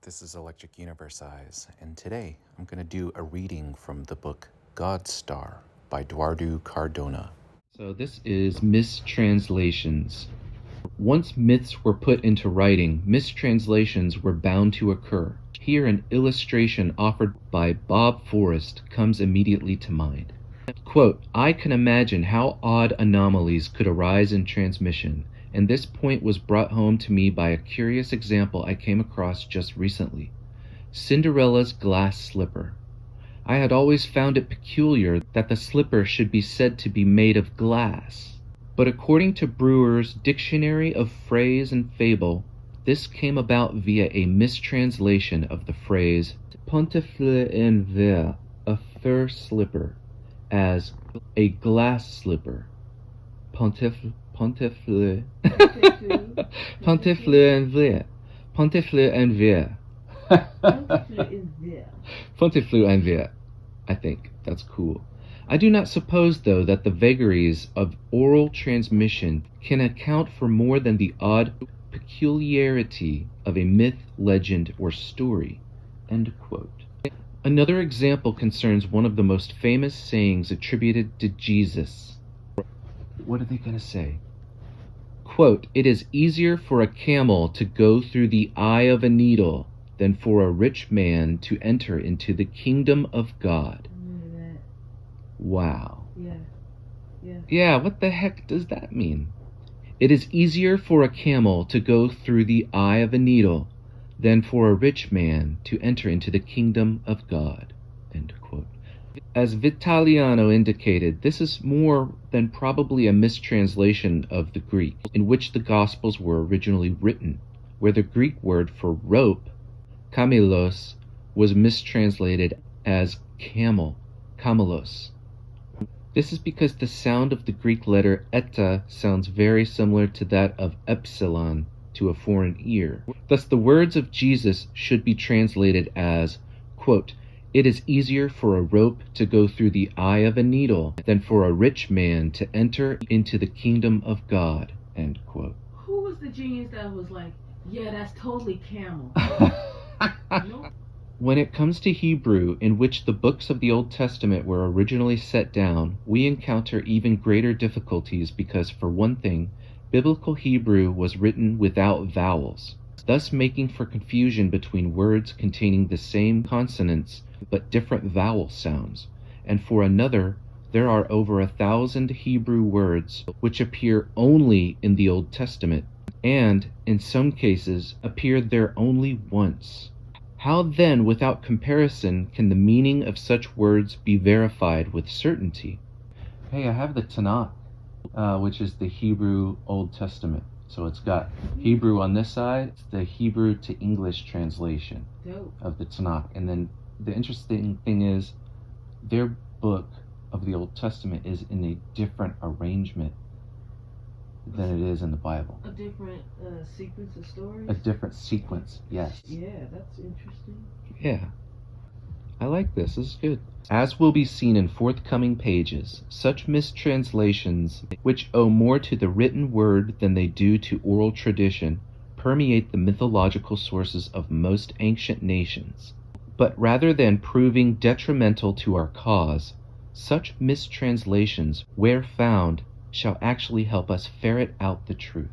This is Electric Universe Eyes, and today I'm going to do a reading from the book God's Star by Dwardu Cardona. So this is Mistranslations. Once myths were put into writing, mistranslations were bound to occur. Here an illustration offered by Bob Forrest comes immediately to mind. Quote, "I can imagine how odd anomalies could arise in transmission, and this point was brought home to me by a curious example I came across just recently. Cinderella's glass slipper. I had always found it peculiar that the slipper should be said to be made of glass. But according to Brewer's Dictionary of Phrase and Fable, this came about via a mistranslation of the phrase pantoufle en verre, a fur slipper, as a glass slipper. Pantoufle en verre. Pantoufle en verre. Pantoufle en verre. I think that's cool. I do not suppose, though, that the vagaries of oral transmission can account for more than the odd peculiarity of a myth, legend, or story." End quote. Another example concerns one of the most famous sayings attributed to Jesus. What are they going to say? Quote, "It is easier for a camel to go through the eye of a needle than for a rich man to enter into the kingdom of God." Wow. Yeah, what the heck does that mean? It is easier for a camel to go through the eye of a needle than for a rich man to enter into the kingdom of God. End quote. As Vitaliano indicated, this is more than probably a mistranslation of the Greek, in which the Gospels were originally written, where the Greek word for rope, kamelos, was mistranslated as camel, kamelos. This is because the sound of the Greek letter eta sounds very similar to that of epsilon to a foreign ear. Thus the words of Jesus should be translated as, quote, "It is easier for a rope to go through the eye of a needle than for a rich man to enter into the kingdom of God." End quote. Who was the genius that was like, yeah, that's totally camel? Nope. When it comes to Hebrew, in which the books of the Old Testament were originally set down, we encounter even greater difficulties because, for one thing, biblical Hebrew was written without vowels, thus making for confusion between words containing the same consonants but different vowel sounds. And for another, there are over 1,000 Hebrew words which appear only in the Old Testament, and, in some cases, appeared there only once. How then, without comparison, can the meaning of such words be verified with certainty? Hey, I have the Tanakh, which is the Hebrew Old Testament. So it's got Hebrew on this side, it's the Hebrew to English translation of the Tanakh. And then the interesting thing is, their book of the Old Testament is in a different arrangement than it is in the Bible. A different sequence of stories? A different sequence, yes. Yeah, that's interesting. Yeah. I like this. This is good. As will be seen in forthcoming pages, such mistranslations, which owe more to the written word than they do to oral tradition, permeate the mythological sources of most ancient nations. But rather than proving detrimental to our cause, such mistranslations, where found, shall actually help us ferret out the truth.